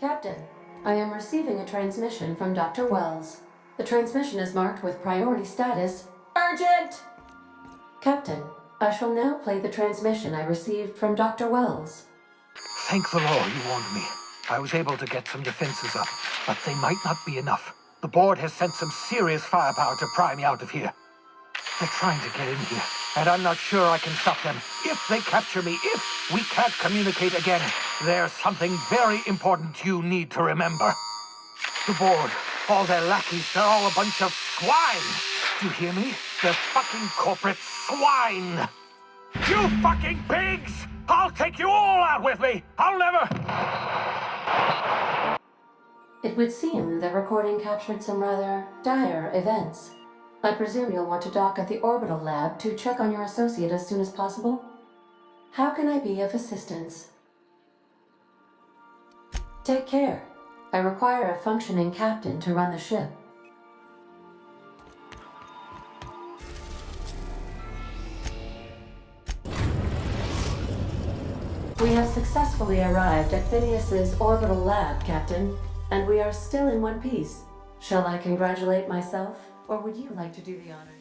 Captain, I am receiving a transmission from Dr. Wells. The transmission is marked with priority status Urgent! Captain, I shall now play the transmission I received from Dr. Wells. Thank the Lord you warned me. I was able to get some defenses up, but they might not be enough. The board has sent some serious firepower to pry me out of here. They're trying to get in here, and I'm not sure I can stop them. If they capture me, if we can't communicate again, there's something very important you need to remember. The board, all their lackeys, they're all a bunch of swine. Do you hear me? They're fucking corporate swine. You fucking pigs! I'll take you all out with me! I'll never... It would seem the recording captured some rather dire events. I presume you'll want to dock at the orbital lab to check on your associate as soon as possible? How can I be of assistance? Take care. I require a functioning captain to run the ship. We have successfully arrived at Phineas's orbital lab, Captain, and we are still in one piece. Shall I congratulate myself, or would you like to do the honors?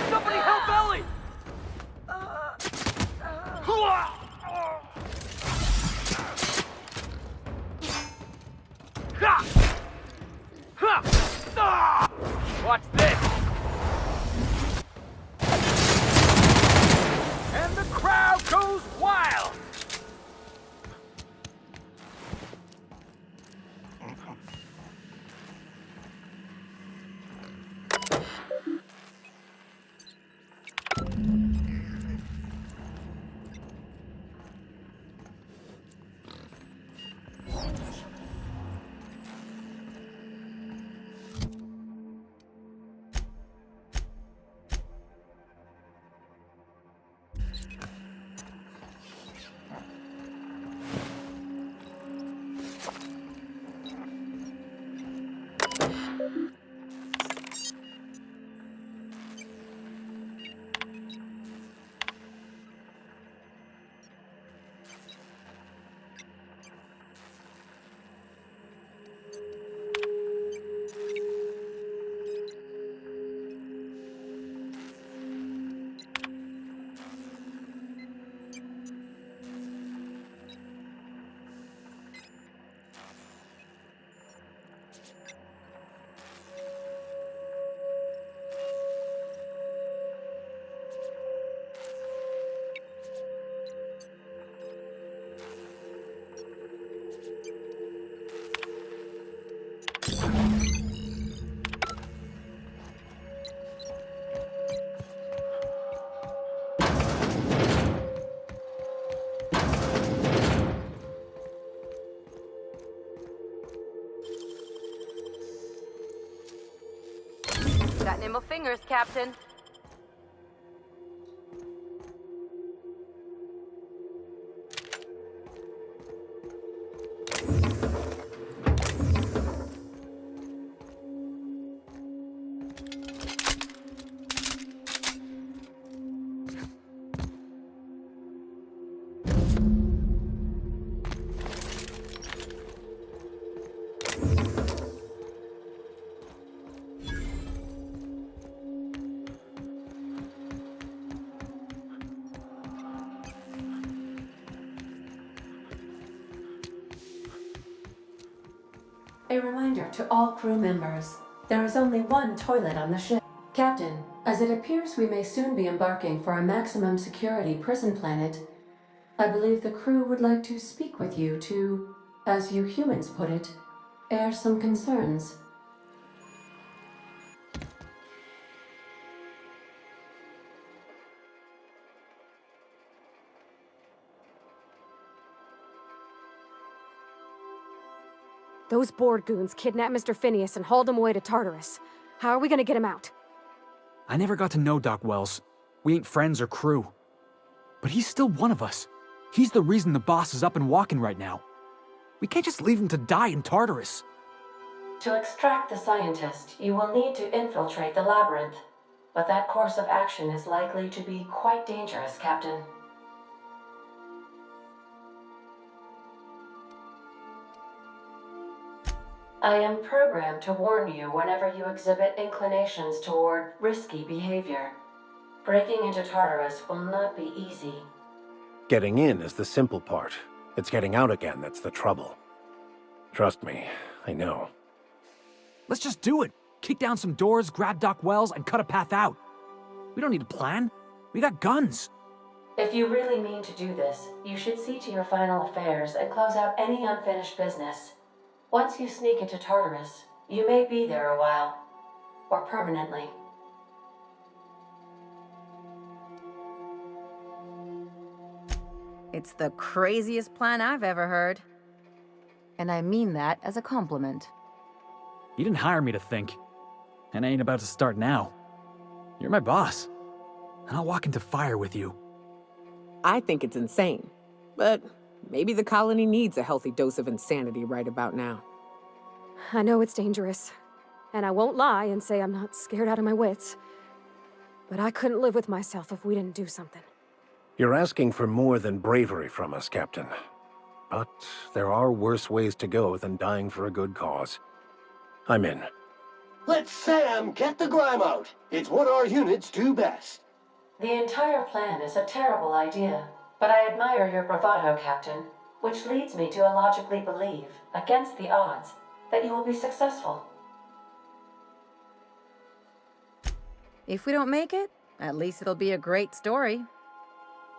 Somebody help Ellie! Watch this! And the crowd goes wild! Got nimble fingers, Captain. A reminder to all crew members, there is only one toilet on the ship. Captain, as it appears we may soon be embarking for a maximum security prison planet, I believe the crew would like to speak with you to, as you humans put it, air some concerns. Those board goons kidnapped Mr. Phineas and hauled him away to Tartarus. How are we gonna get him out? I never got to know Doc Wells. We ain't friends or crew. But he's still one of us. He's the reason the boss is up and walking right now. We can't just leave him to die in Tartarus. To extract the scientist, you will need to infiltrate the labyrinth. But that course of action is likely to be quite dangerous, Captain. I am programmed to warn you whenever you exhibit inclinations toward risky behavior. Breaking into Tartarus will not be easy. Getting in is the simple part. It's getting out again that's the trouble. Trust me, I know. Let's just do it. Kick down some doors, grab Doc Wells, and cut a path out. We don't need a plan. We got guns. If you really mean to do this, you should see to your final affairs and close out any unfinished business. Once you sneak into Tartarus, you may be there a while. Or permanently. It's the craziest plan I've ever heard. And I mean that as a compliment. You didn't hire me to think. And I ain't about to start now. You're my boss. And I'll walk into fire with you. I think it's insane. But maybe the colony needs a healthy dose of insanity right about now. I know it's dangerous. And I won't lie and say I'm not scared out of my wits. But I couldn't live with myself if we didn't do something. You're asking for more than bravery from us, Captain. But there are worse ways to go than dying for a good cause. I'm in. Let Sam get the grime out. It's what our units do best. The entire plan is a terrible idea, but I admire your bravado, Captain, which leads me to illogically believe, against the odds, that you will be successful. If we don't make it, at least it'll be a great story.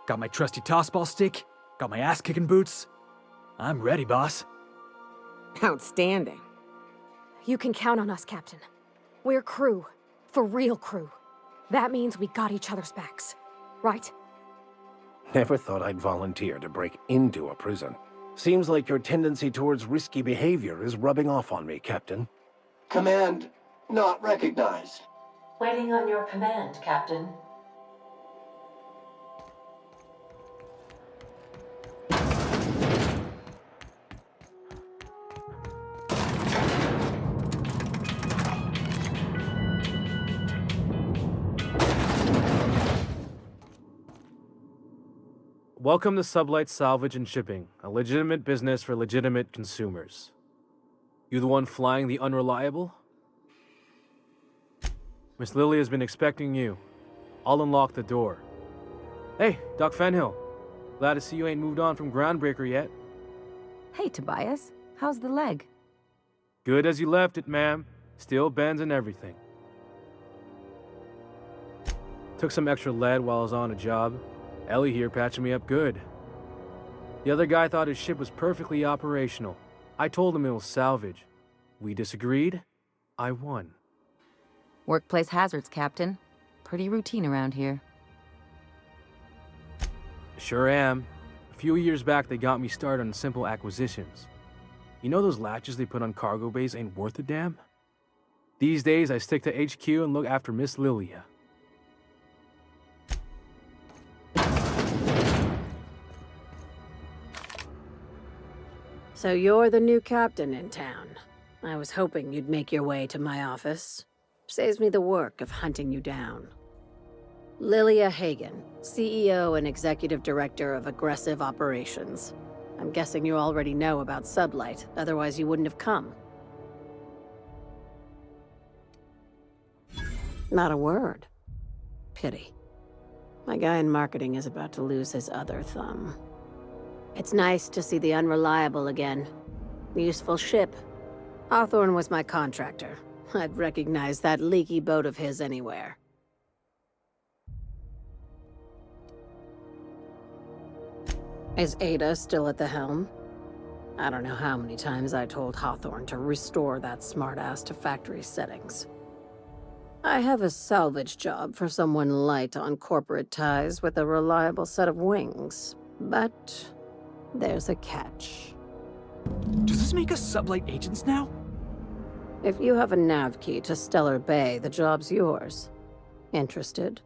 Got my trusty tossball stick. Got my ass-kicking boots. I'm ready, boss. Outstanding. You can count on us, Captain. We're crew. For real crew. That means we got each other's backs. Right? Never thought I'd volunteer to break into a prison. Seems like your tendency towards risky behavior is rubbing off on me, Captain. Command not recognized. Waiting on your command, Captain. Welcome to SubLight's Salvage and Shipping, a legitimate business for legitimate consumers. You the one flying the unreliable? Miss Lily has been expecting you. I'll unlock the door. Hey, Doc Fenhill. Glad to see you ain't moved on from Groundbreaker yet. Hey, Tobias. How's the leg? Good as you left it, ma'am. Still bends and everything. Took some extra lead while I was on a job. Ellie here patching me up good. The other guy thought his ship was perfectly operational. I told him it was salvage. We disagreed. I won. Workplace hazards, Captain. Pretty routine around here. Sure am. A few years back, they got me started on simple acquisitions. You know those latches they put on cargo bays ain't worth a damn? These days, I stick to HQ and look after Miss Lilia. So you're the new captain in town. I was hoping you'd make your way to my office. Saves me the work of hunting you down. Lilia Hagen, CEO and Executive Director of Aggressive Operations. I'm guessing you already know about SubLight, otherwise you wouldn't have come. Not a word. Pity. My guy in marketing is about to lose his other thumb. It's nice to see the Unreliable again. Useful ship. Hawthorne was my contractor. I'd recognize that leaky boat of his anywhere. Is Ada still at the helm? I don't know how many times I told Hawthorne to restore that smartass to factory settings. I have a salvage job for someone light on corporate ties with a reliable set of wings, but there's a catch. Does this make us SubLight agents now? If you have a nav key to Stellar Bay, the job's yours. Interested?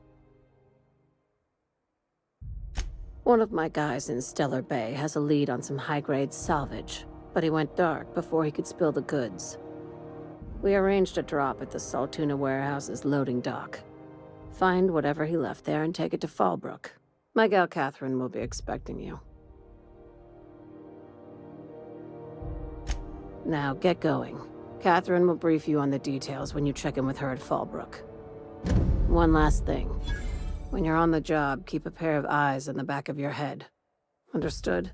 One of my guys in Stellar Bay has a lead on some high-grade salvage, but he went dark before he could spill the goods. We arranged a drop at the Saltuna warehouse's loading dock. Find whatever he left there and take it to Fallbrook. My gal Catherine will be expecting you. Now, get going. Catherine will brief you on the details when you check in with her at Fallbrook. One last thing. When you're on the job, keep a pair of eyes in the back of your head. Understood?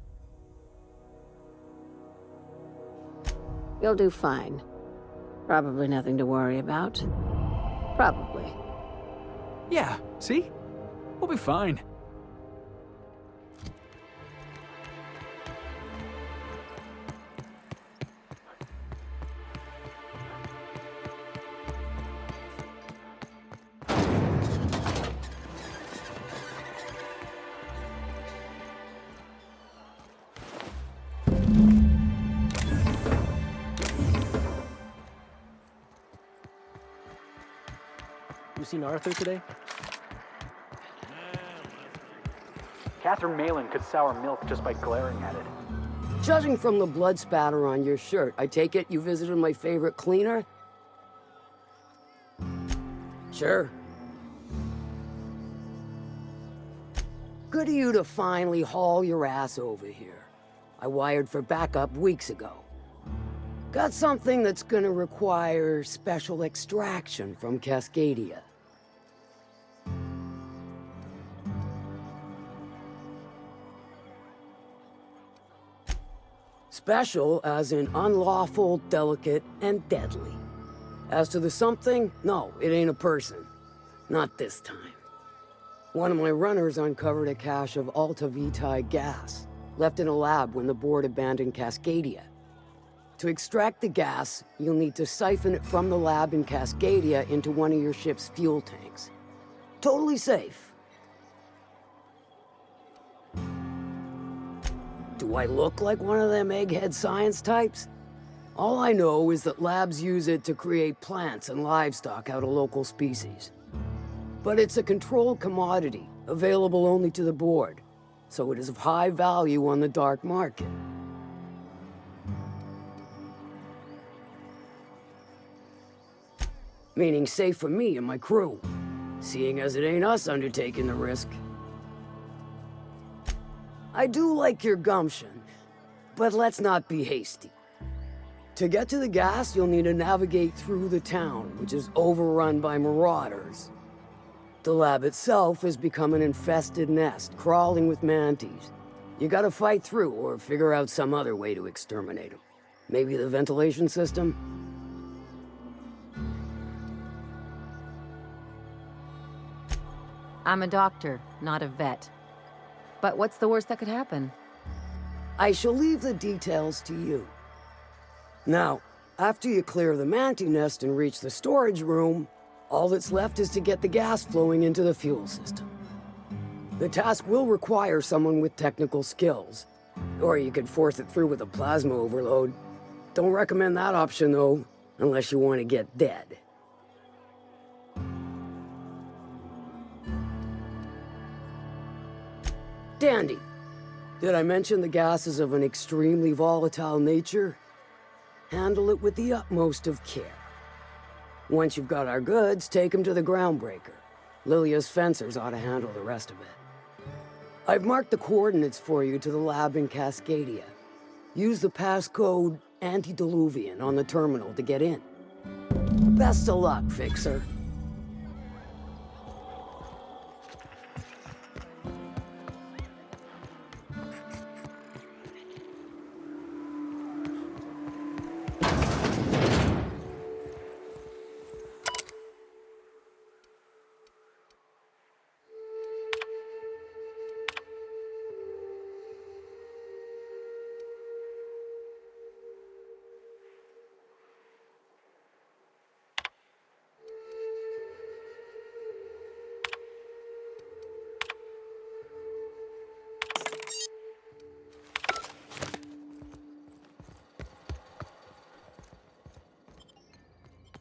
You'll do fine. Probably nothing to worry about. Probably. Yeah, see? We'll be fine. You seen Arthur today? Catherine Malin could sour milk just by glaring at it. Judging from the blood spatter on your shirt, I take it you visited my favorite cleaner? Sure. Good of you to finally haul your ass over here. I wired for backup weeks ago. Got something that's gonna require special extraction from Cascadia. Special as in unlawful, delicate, and deadly. As to the something, no, it ain't a person. Not this time. One of my runners uncovered a cache of Alta Vitae gas, left in a lab when the board abandoned Cascadia. To extract the gas, you'll need to siphon it from the lab in Cascadia into one of your ship's fuel tanks. Totally safe. Do I look like one of them egghead science types? All I know is that labs use it to create plants and livestock out of local species. But it's a controlled commodity, available only to the board, so it is of high value on the dark market. Meaning safe for me and my crew, seeing as it ain't us undertaking the risk. I do like your gumption, but let's not be hasty. To get to the gas, you'll need to navigate through the town, which is overrun by marauders. The lab itself has become an infested nest, crawling with mantis. You gotta fight through or figure out some other way to exterminate them. Maybe the ventilation system? I'm a doctor, not a vet. But what's the worst that could happen? I shall leave the details to you. Now, after you clear the mantis nest and reach the storage room, all that's left is to get the gas flowing into the fuel system. The task will require someone with technical skills, or you could force it through with a plasma overload. Don't recommend that option, though, unless you want to get dead. Dandy. Did I mention the gas is of an extremely volatile nature? Handle it with the utmost of care. Once you've got our goods, take them to the groundbreaker. Lilia's fencers ought to handle the rest of it. I've marked the coordinates for you to the lab in Cascadia. Use the passcode Antediluvian on the terminal to get in. Best of luck, Fixer.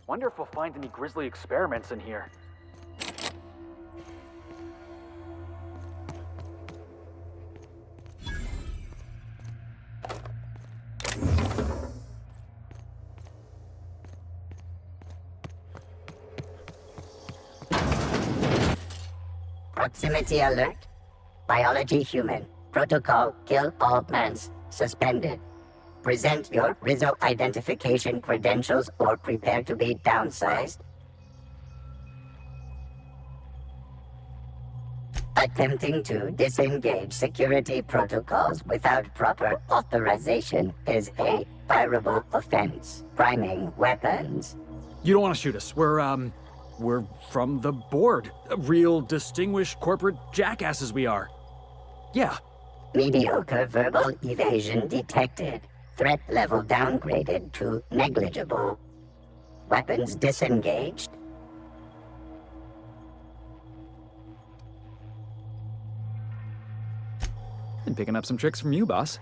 Wonder if we'll find any grisly experiments in here. Proximity alert. Biology human. Protocol kill all plants. Suspended. Present your Rizzo identification credentials or prepare to be downsized. Attempting to disengage security protocols without proper authorization is a fireable offense. Priming weapons. You don't want to shoot us. We're from the board. Real distinguished corporate jackasses we are. Yeah. Mediocre verbal evasion detected. Threat level downgraded to negligible. Weapons disengaged. Been picking up some tricks from you, boss.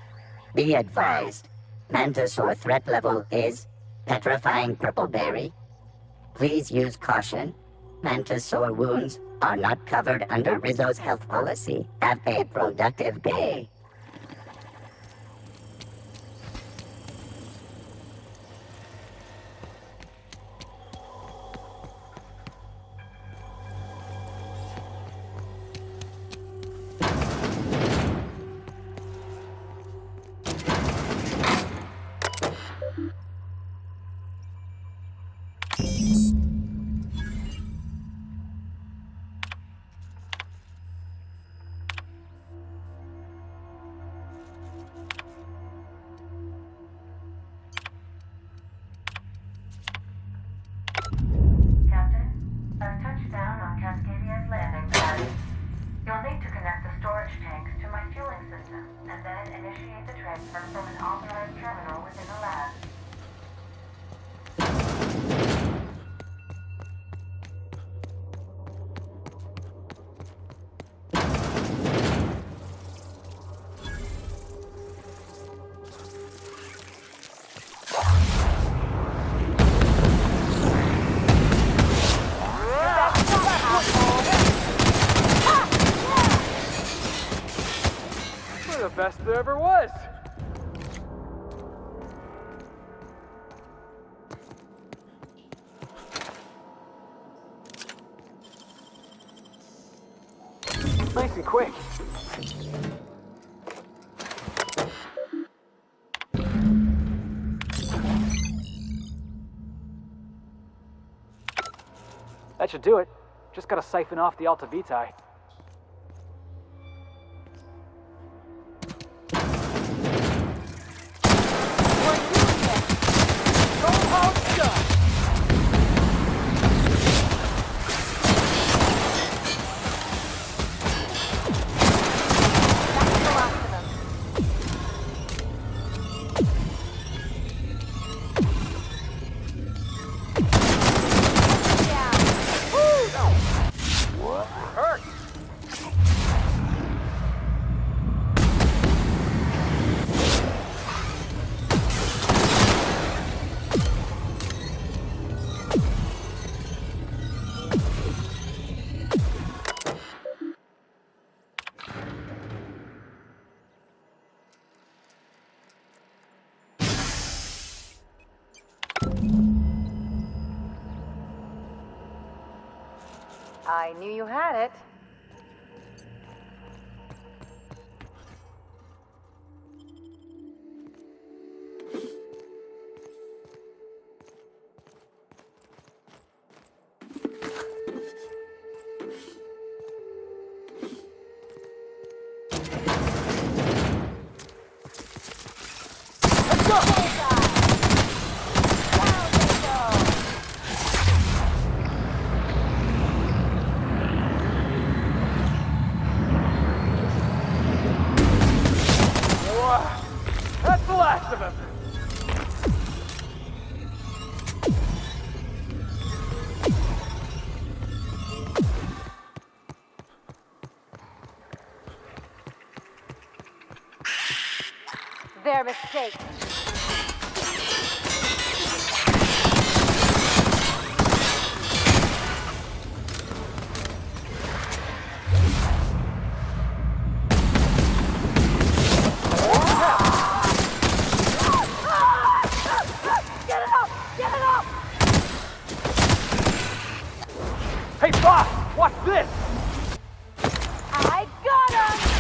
Be advised. Mantisaur threat level is petrifying purpleberry. Please use caution. Mantisaur wounds are not covered under Rizzo's health policy. Have a productive day. We're the best there ever was. Nice and quick. That should do it. Just gotta siphon off the Alta Vitae. I knew you had it. That's the last of him. Their mistake. Watch this! I got him!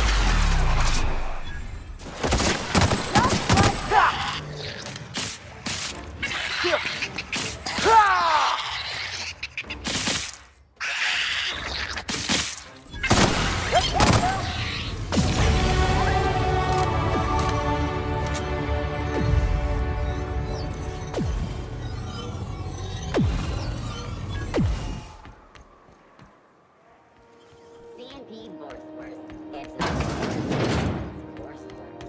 C&P Borsworth. It's not it's Borsworth.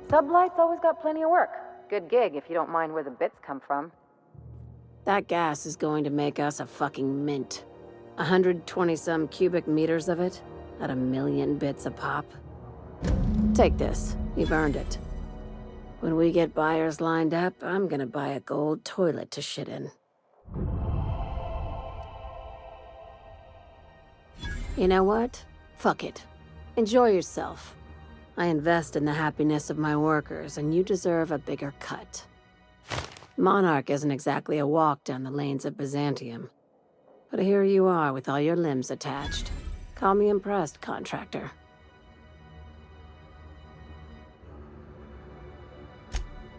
SubLight's always got plenty of work. Good gig if you don't mind where the bits come from. That gas is going to make us a fucking mint. 120-some cubic meters of it, at 1,000,000 bits a pop. Take this. You've earned it. When we get buyers lined up, I'm gonna buy a gold toilet to shit in. You know what? Fuck it. Enjoy yourself. I invest in the happiness of my workers, and you deserve a bigger cut. Monarch isn't exactly a walk down the lanes of Byzantium. But here you are with all your limbs attached. Call me impressed, contractor.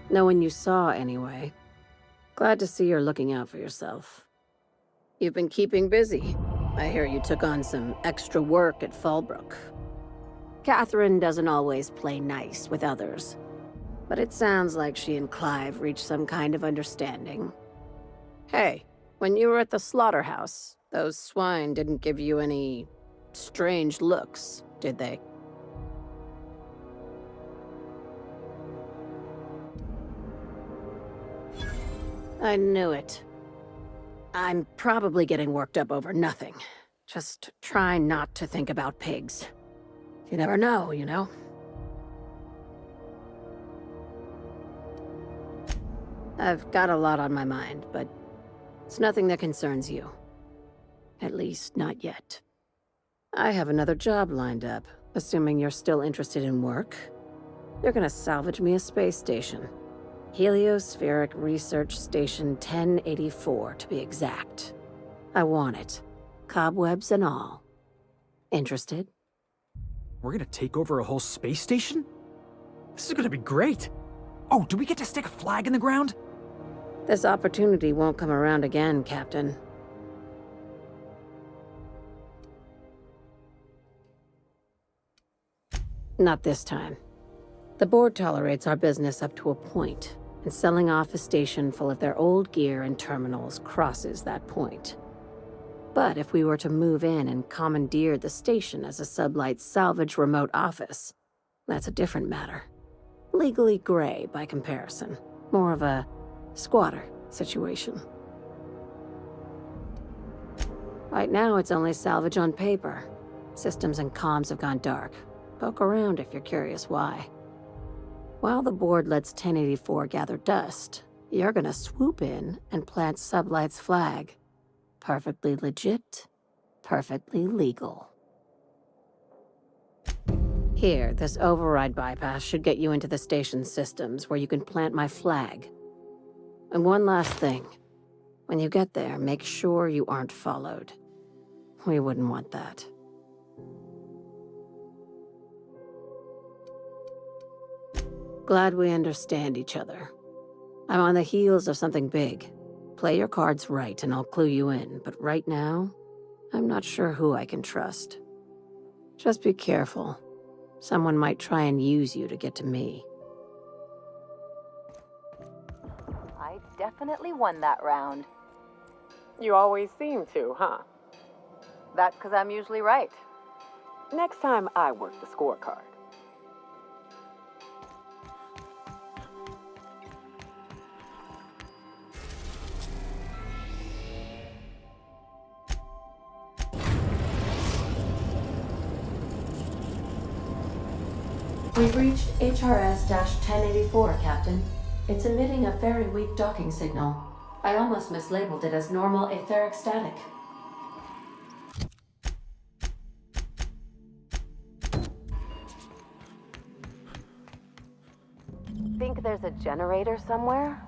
No one you saw, anyway. Glad to see you're looking out for yourself. You've been keeping busy. I hear you took on some extra work at Fallbrook. Catherine doesn't always play nice with others, but it sounds like she and Clive reached some kind of understanding. Hey, when you were at the slaughterhouse, those swine didn't give you any strange looks, did they? I knew it. I'm probably getting worked up over nothing. Just try not to think about pigs. You never know, you know? I've got a lot on my mind, but it's nothing that concerns you. At least, not yet. I have another job lined up, assuming you're still interested in work. You're gonna salvage me a space station. Heliospheric Research Station 1084, to be exact. I want it. Cobwebs and all. Interested? We're gonna take over a whole space station? This is gonna be great! Oh, do we get to stick a flag in the ground? This opportunity won't come around again, Captain. Not this time. The board tolerates our business up to a point, and selling off a station full of their old gear and terminals crosses that point. But if we were to move in and commandeer the station as a SubLight's salvage remote office, that's a different matter. Legally gray by comparison. More of a squatter situation. Right now, it's only salvage on paper. Systems and comms have gone dark. Poke around if you're curious why. While the board lets 1084 gather dust, you're gonna swoop in and plant SubLight's flag. Perfectly legit, perfectly legal. Here, this override bypass should get you into the station's systems where you can plant my flag. And one last thing. When you get there, make sure you aren't followed. We wouldn't want that. Glad we understand each other. I'm on the heels of something big. Play your cards right and I'll clue you in, but right now, I'm not sure who I can trust. Just be careful. Someone might try and use you to get to me. I definitely won that round. You always seem to, huh? That's because I'm usually right. Next time I work the scorecard. We've reached HRS-1084, Captain. It's emitting a very weak docking signal. I almost mislabeled it as normal etheric static. Think there's a generator somewhere?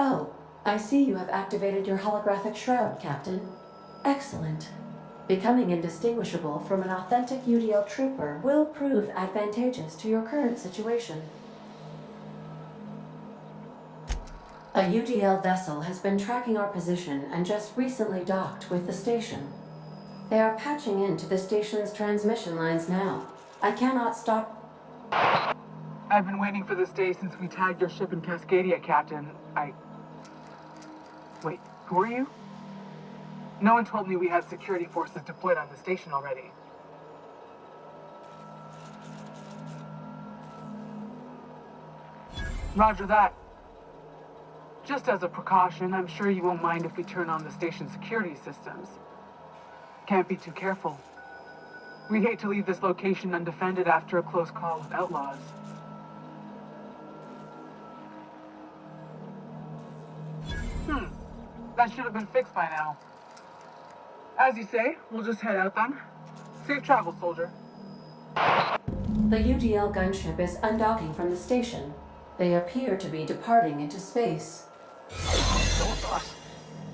Oh, I see you have activated your holographic shroud, Captain. Excellent. Becoming indistinguishable from an authentic UDL trooper will prove advantageous to your current situation. A UDL vessel has been tracking our position and just recently docked with the station. They are patching into the station's transmission lines now. I cannot stop. I've been waiting for this day since we tagged your ship in Cascadia, Captain. Wait, who are you? No one told me we had security forces deployed on the station already. Roger that. Just as a precaution, I'm sure you won't mind if we turn on the station's security systems. Can't be too careful. We'd hate to leave this location undefended after a close call with outlaws. That should have been fixed by now. As you say, we'll just head out then. Safe travel, soldier. The UDL gunship is undocking from the station. They appear to be departing into space. So boss,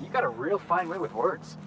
you got a real fine way with words.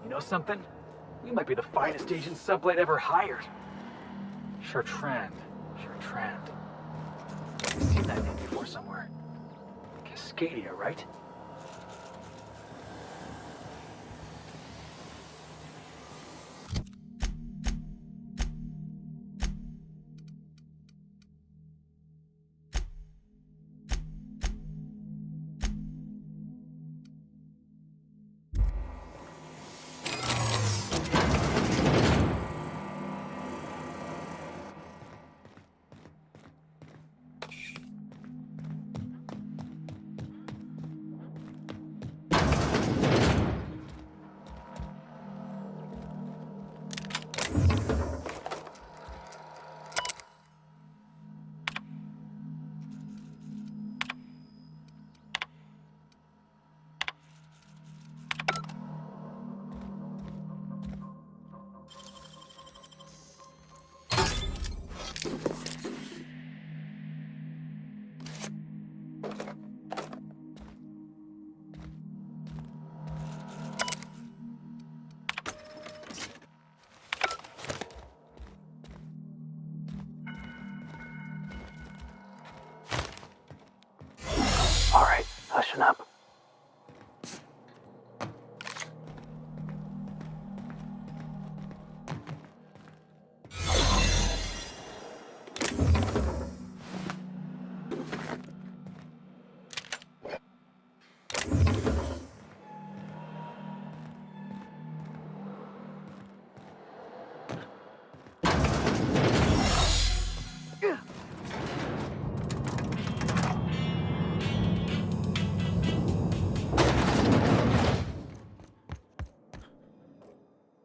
You know something? We might be the finest agent SubLight ever hired. Chartrand. I've seen that name before somewhere. Cascadia, right? All right, hushing up.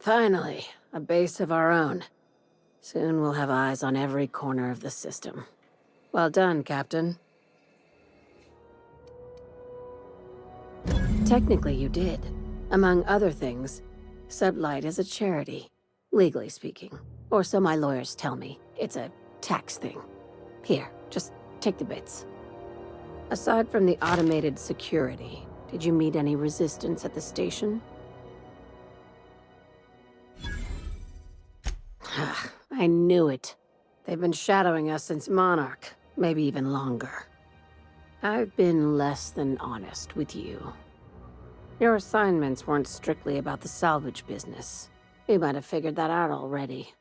Finally, a base of our own. Soon we'll have eyes on every corner of the system. Well done, Captain. Technically, you did. Among other things, SubLight is a charity, legally speaking. Or so my lawyers tell me. It's a tax thing. Here, just take the bits. Aside from the automated security, did you meet any resistance at the station? I knew it. They've been shadowing us since Monarch, maybe even longer. I've been less than honest with you. Your assignments weren't strictly about the salvage business. You might have figured that out already.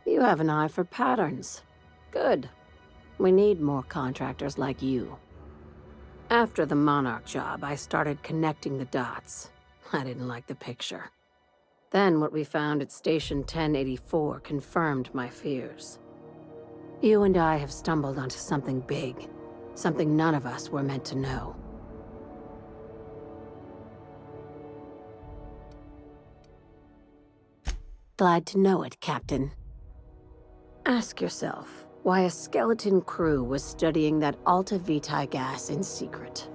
You have an eye for patterns. Good. We need more contractors like you. After the Monarch job, I started connecting the dots. I didn't like the picture. Then what we found at Station 1084 confirmed my fears. You and I have stumbled onto something big. Something none of us were meant to know. Glad to know it, Captain. Ask yourself why a skeleton crew was studying that Alta Vitae gas in secret.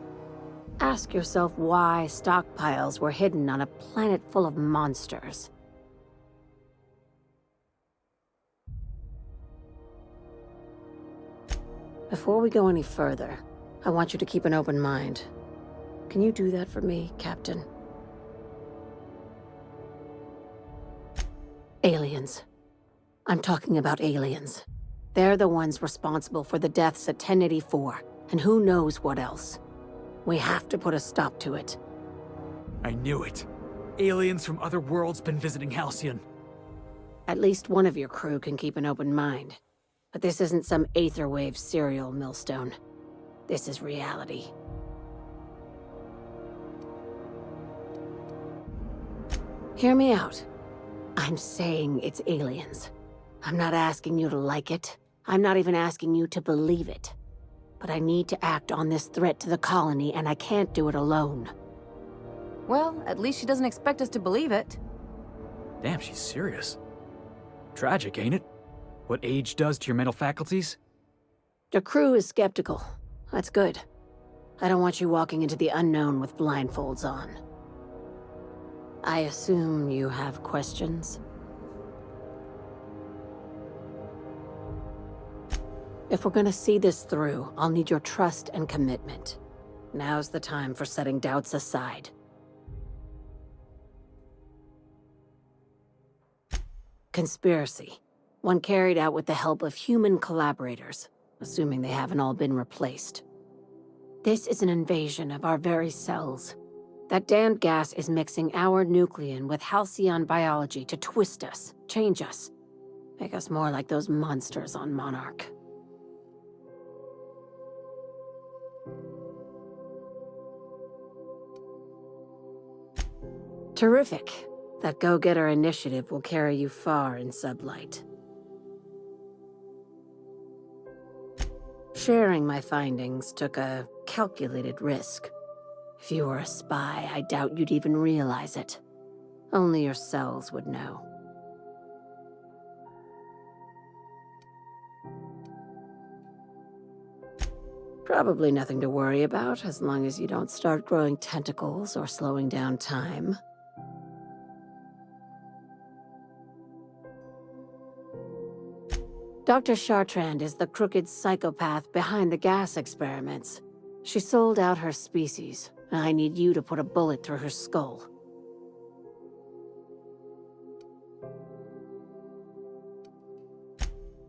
Ask yourself why stockpiles were hidden on a planet full of monsters. Before we go any further, I want you to keep an open mind. Can you do that for me, Captain? Aliens. I'm talking about aliens. They're the ones responsible for the deaths at 1084, and who knows what else. We have to put a stop to it. I knew it. Aliens from other worlds been visiting Halcyon. At least one of your crew can keep an open mind. But this isn't some Aetherwave serial, Millstone. This is reality. Hear me out. I'm saying it's aliens. I'm not asking you to like it. I'm not even asking you to believe it. But I need to act on this threat to the colony, and I can't do it alone. Well, at least she doesn't expect us to believe it. Damn, she's serious. Tragic, ain't it? What age does to your mental faculties? The crew is skeptical. That's good. I don't want you walking into the unknown with blindfolds on. I assume you have questions? If we're gonna see this through, I'll need your trust and commitment. Now's the time for setting doubts aside. Conspiracy. One carried out with the help of human collaborators, assuming they haven't all been replaced. This is an invasion of our very cells. That damned gas is mixing our nucleon with halcyon biology to twist us, change us, make us more like those monsters on Monarch. Terrific. That go-getter initiative will carry you far in SubLight. Sharing my findings took a calculated risk. If you were a spy, I doubt you'd even realize it. Only your cells would know. Probably nothing to worry about, as long as you don't start growing tentacles or slowing down time. Dr. Chartrand is the crooked psychopath behind the gas experiments. She sold out her species, and I need you to put a bullet through her skull.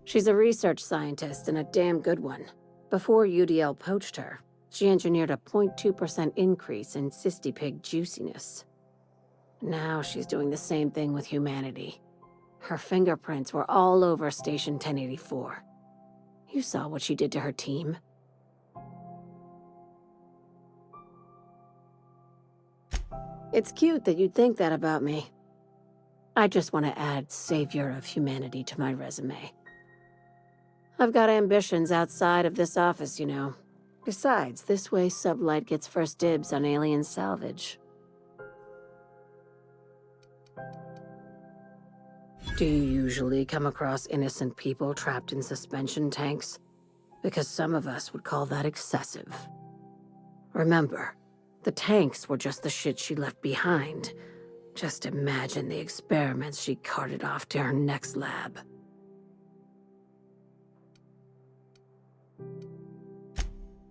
She's a research scientist and a damn good one. Before UDL poached her, she engineered a 0.2% increase in cystipig juiciness. Now she's doing the same thing with humanity. Her fingerprints were all over Station 1084. You saw what she did to her team. It's cute that you'd think that about me. I just want to add savior of humanity to my resume. I've got ambitions outside of this office, you know. Besides, this way SubLight gets first dibs on alien salvage. Do you usually come across innocent people trapped in suspension tanks? Because some of us would call that excessive. Remember, the tanks were just the shit she left behind. Just imagine the experiments she carted off to her next lab.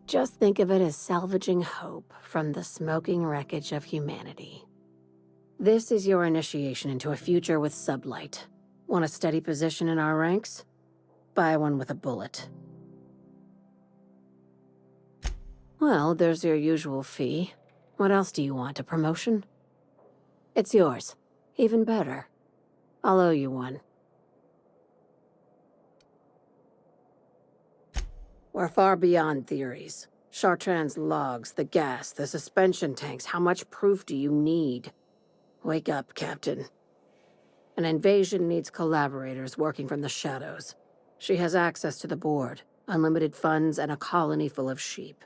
Just think of it as salvaging hope from the smoking wreckage of humanity. This is your initiation into a future with SubLight. Want a steady position in our ranks? Buy one with a bullet. Well, there's your usual fee. What else do you want, a promotion? It's yours. Even better. I'll owe you one. We're far beyond theories. Chartrand's logs, the gas, the suspension tanks, how much proof do you need? Wake up, Captain. An invasion needs collaborators working from the shadows. She has access to the board, unlimited funds, and a colony full of sheep.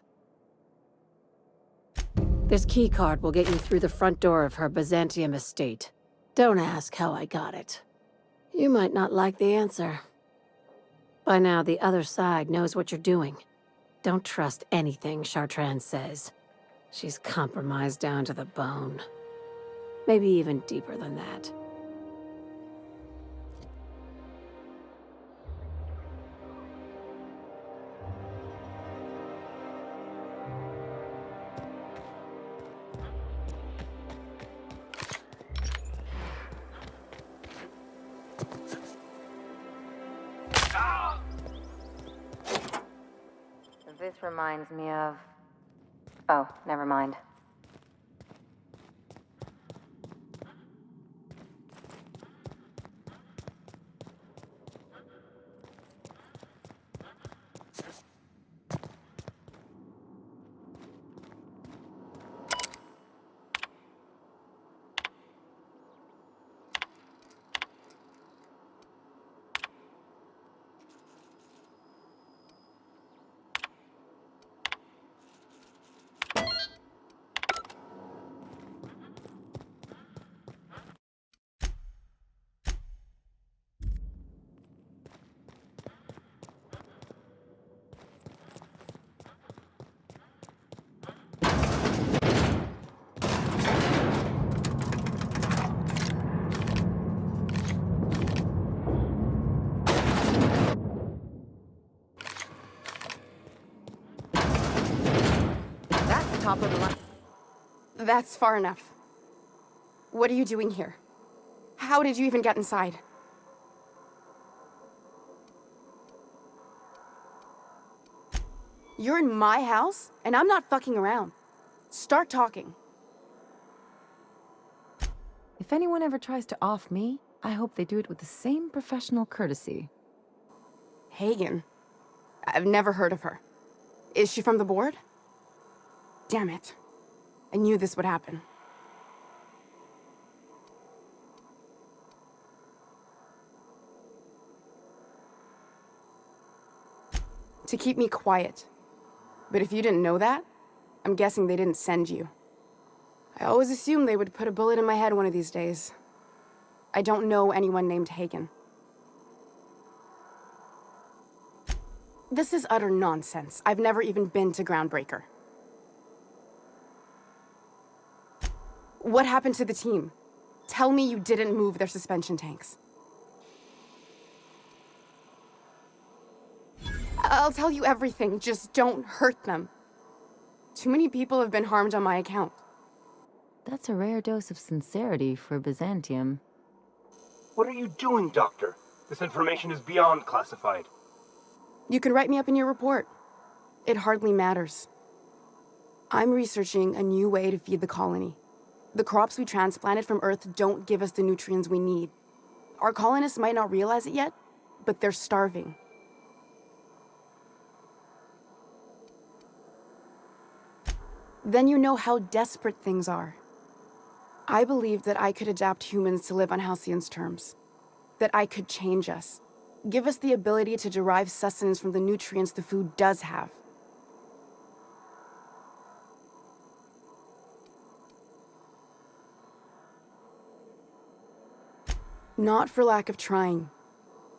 This keycard will get you through the front door of her Byzantium estate. Don't ask how I got it. You might not like the answer. By now, the other side knows what you're doing. Don't trust anything Chartrand says. She's compromised down to the bone. Maybe even deeper than that. This reminds me of... Oh, never mind. top of the line. That's far enough. What are you doing here? How did you even get inside? You're in my house, and I'm not fucking around. Start talking. If anyone ever tries to off me, I hope they do it with the same professional courtesy. Hagen? I've never heard of her. Is she from the board? Damn it. I knew this would happen. To keep me quiet. But if you didn't know that, I'm guessing they didn't send you. I always assumed they would put a bullet in my head one of these days. I don't know anyone named Hagen. This is utter nonsense. I've never even been to Groundbreaker. What happened to the team? Tell me you didn't move their suspension tanks. I'll tell you everything, just don't hurt them. Too many people have been harmed on my account. That's a rare dose of sincerity for Byzantium. What are you doing, Doctor? This information is beyond classified. You can write me up in your report. It hardly matters. I'm researching a new way to feed the colony. The crops we transplanted from Earth don't give us the nutrients we need. Our colonists might not realize it yet, but they're starving. Then you know how desperate things are. I believed that I could adapt humans to live on Halcyon's terms. That I could change us. Give us the ability to derive sustenance from the nutrients the food does have. Not for lack of trying.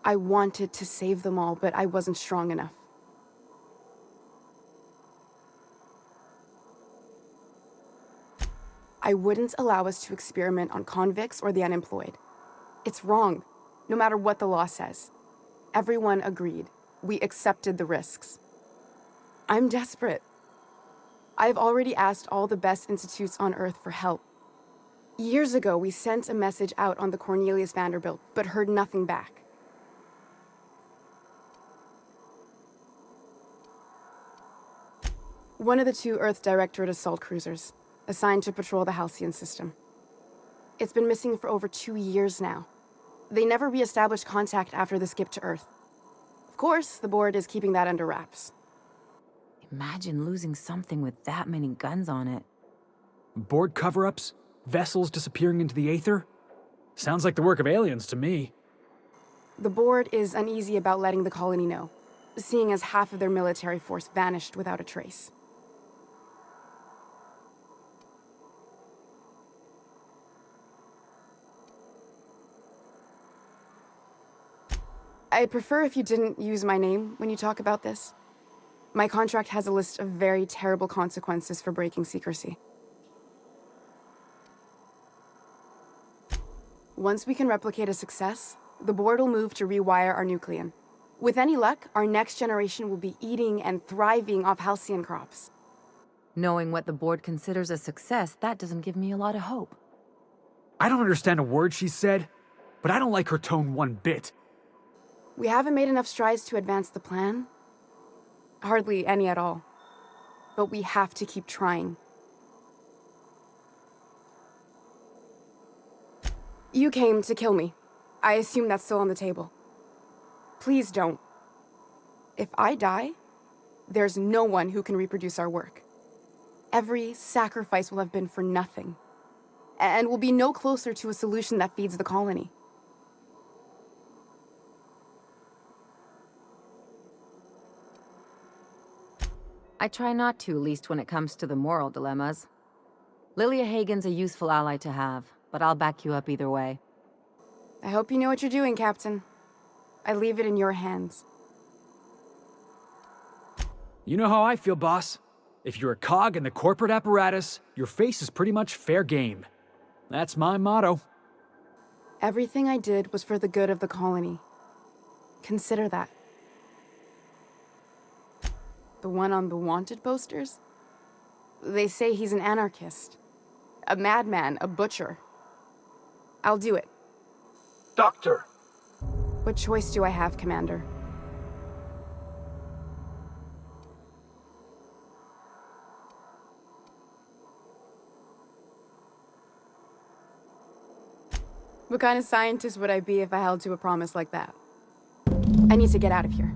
I wanted to save them all, but I wasn't strong enough. I wouldn't allow us to experiment on convicts or the unemployed. It's wrong, no matter what the law says. Everyone agreed. We accepted the risks. I'm desperate. I've already asked all the best institutes on Earth for help. Years ago, we sent a message out on the Cornelius Vanderbilt, but heard nothing back. One of the two Earth Directorate assault cruisers, assigned to patrol the Halcyon system. It's been missing for over 2 years now. They never re-established contact after the skip to Earth. Of course, the board is keeping that under wraps. Imagine losing something with that many guns on it. Board cover-ups? Vessels disappearing into the aether? Sounds like the work of aliens to me. The board is uneasy about letting the colony know, seeing as half of their military force vanished without a trace. I'd prefer if you didn't use my name when you talk about this. My contract has a list of very terrible consequences for breaking secrecy. Once we can replicate a success, the board will move to rewire our nucleon. With any luck, our next generation will be eating and thriving off Halcyon crops. Knowing what the board considers a success, that doesn't give me a lot of hope. I don't understand a word she said, but I don't like her tone one bit. We haven't made enough strides to advance the plan. Hardly any at all. But we have to keep trying. You came to kill me. I assume that's still on the table. Please don't. If I die, there's no one who can reproduce our work. Every sacrifice will have been for nothing. And we'll be no closer to a solution that feeds the colony. I try not to, least when it comes to the moral dilemmas. Lilia Hagen's a useful ally to have, but I'll back you up either way. I hope you know what you're doing, Captain. I leave it in your hands. You know how I feel, boss. If you're a cog in the corporate apparatus, your face is pretty much fair game. That's my motto. Everything I did was for the good of the colony. Consider that. The one on the wanted posters? They say he's an anarchist. A madman, a butcher. I'll do it. Doctor! What choice do I have, Commander? What kind of scientist would I be if I held to a promise like that? I need to get out of here.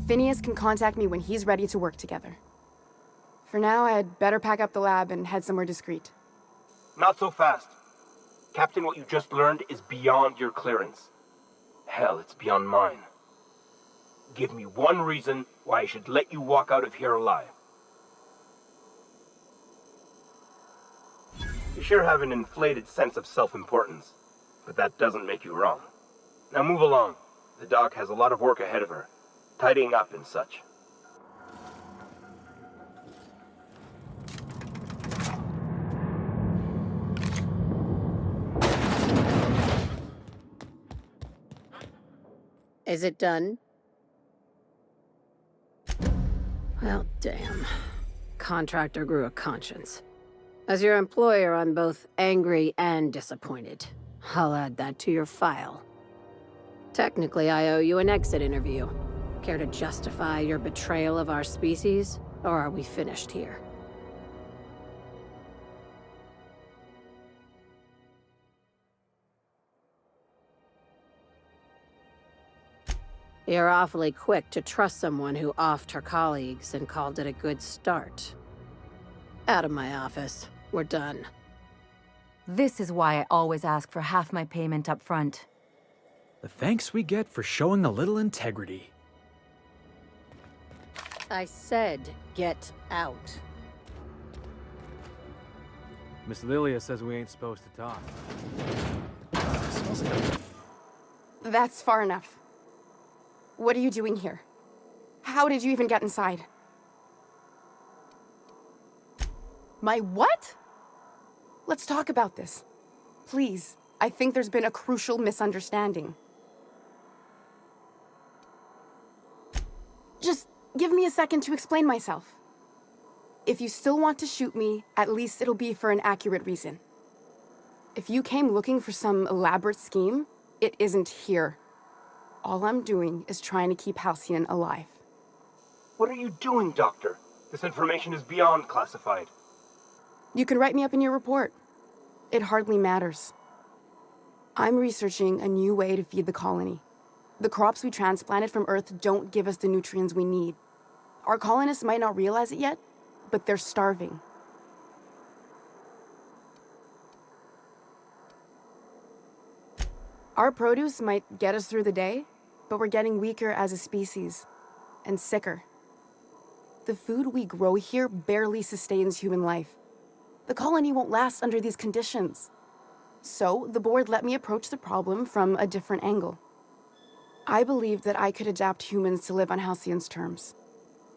Phineas can contact me when he's ready to work together. For now, I'd better pack up the lab and head somewhere discreet. Not so fast. Captain, what you just learned is beyond your clearance. Hell, it's beyond mine. Give me one reason why I should let you walk out of here alive. You sure have an inflated sense of self-importance, but that doesn't make you wrong. Now move along. The doc has a lot of work ahead of her, tidying up and such. Is it done? Well, damn. Contractor grew a conscience. As your employer, I'm both angry and disappointed. I'll add that to your file. Technically, I owe you an exit interview. Care to justify your betrayal of our species, or are we finished here? You're awfully quick to trust someone who offed her colleagues and called it a good start. Out of my office. We're done. This is why I always ask for half my payment up front. The thanks we get for showing a little integrity. I said, get out. Miss Lilia says we ain't supposed to talk. Smells like That's far enough. What are you doing here? How did you even get inside? My what? Let's talk about this. Please, I think there's been a crucial misunderstanding. Just give me a second to explain myself. If you still want to shoot me, at least it'll be for an accurate reason. If you came looking for some elaborate scheme, it isn't here. All I'm doing is trying to keep Halcyon alive. What are you doing, Doctor? This information is beyond classified. You can write me up in your report. It hardly matters. I'm researching a new way to feed the colony. The crops we transplanted from Earth don't give us the nutrients we need. Our colonists might not realize it yet, but they're starving. Our produce might get us through the day, but we're getting weaker as a species, and sicker. The food we grow here barely sustains human life. The colony won't last under these conditions. So, the board let me approach the problem from a different angle. I believed that I could adapt humans to live on Halcyon's terms.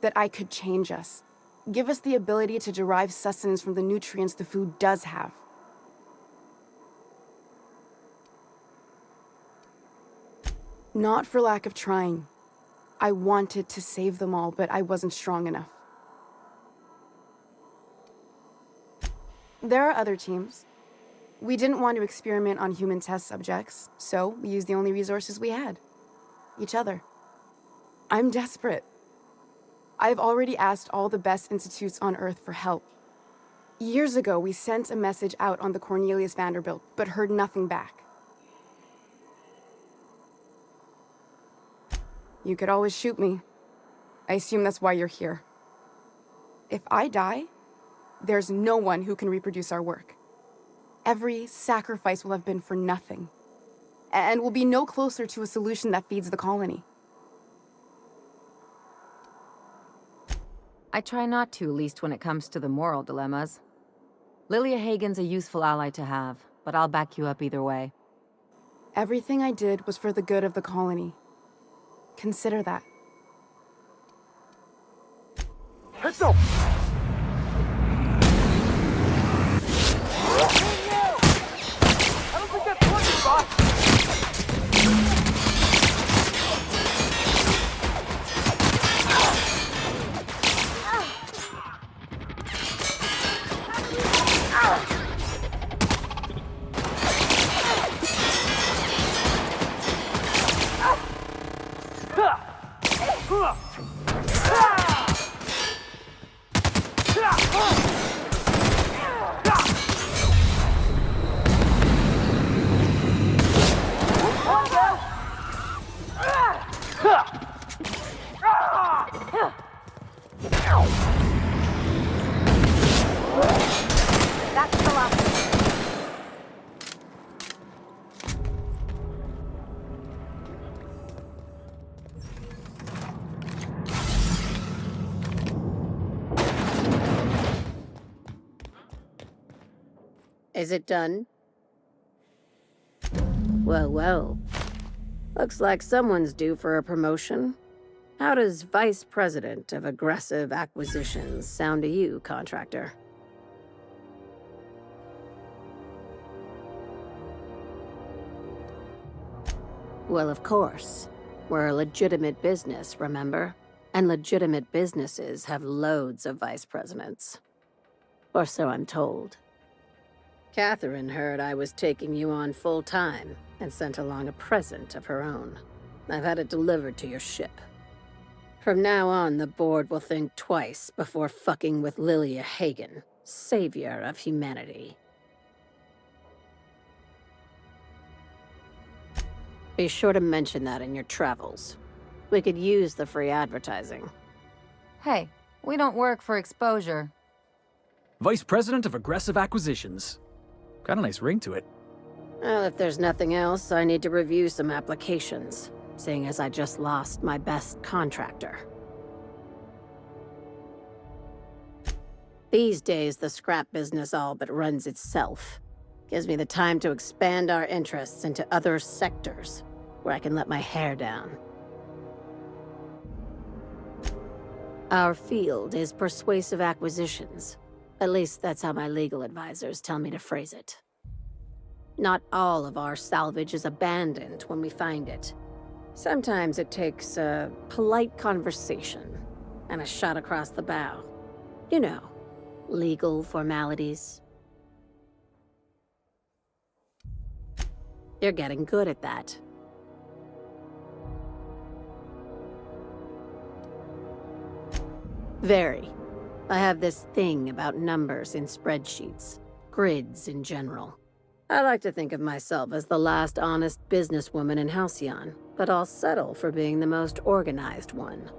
That I could change us. Give us the ability to derive sustenance from the nutrients the food does have. Not for lack of trying. I wanted to save them all, but I wasn't strong enough. There are other teams. We didn't want to experiment on human test subjects, so we used the only resources we had. Each other. I'm desperate. I've already asked all the best institutes on Earth for help. Years ago, we sent a message out on the Cornelius Vanderbilt, but heard nothing back. You could always shoot me. I assume that's why you're here. If I die, there's no one who can reproduce our work. Every sacrifice will have been for nothing. And we'll be no closer to a solution that feeds the colony. I try not to, least when it comes to the moral dilemmas. Lilia Hagen's a useful ally to have, but I'll back you up either way. Everything I did was for the good of the colony. Consider that. Heads up! I don't think that's working, boss! Is it done? Well, well. Looks like someone's due for a promotion. How does Vice President of Aggressive Acquisitions sound to you, contractor? Well, of course. We're a legitimate business, remember? And legitimate businesses have loads of vice presidents. Or so I'm told. Catherine heard I was taking you on full-time and sent along a present of her own. I've had it delivered to your ship. From now on, the board will think twice before fucking with Lilia Hagen, savior of humanity. Be sure to mention that in your travels. We could use the free advertising. Hey, we don't work for exposure. Vice President of Aggressive Acquisitions. Got a nice ring to it. Well, if there's nothing else, I need to review some applications, seeing as I just lost my best contractor. These days, the scrap business all but runs itself. Gives me the time to expand our interests into other sectors, where I can let my hair down. Our field is persuasive acquisitions. At least that's how my legal advisors tell me to phrase it. Not all of our salvage is abandoned when we find it. Sometimes it takes a polite conversation and a shot across the bow. You know, legal formalities. You're getting good at that. Very. I have this thing about numbers in spreadsheets, grids in general. I like to think of myself as the last honest businesswoman in Halcyon, but I'll settle for being the most organized one.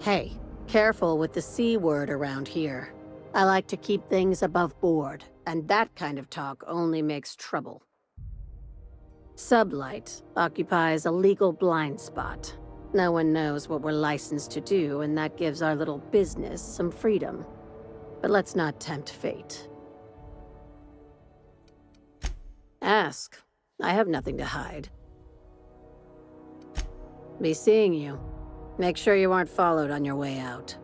Hey, careful with the C word around here. I like to keep things above board, and that kind of talk only makes trouble. SubLight occupies a legal blind spot. No one knows what we're licensed to do, and that gives our little business some freedom. But let's not tempt fate. Ask. I have nothing to hide. Be seeing you. Make sure you aren't followed on your way out.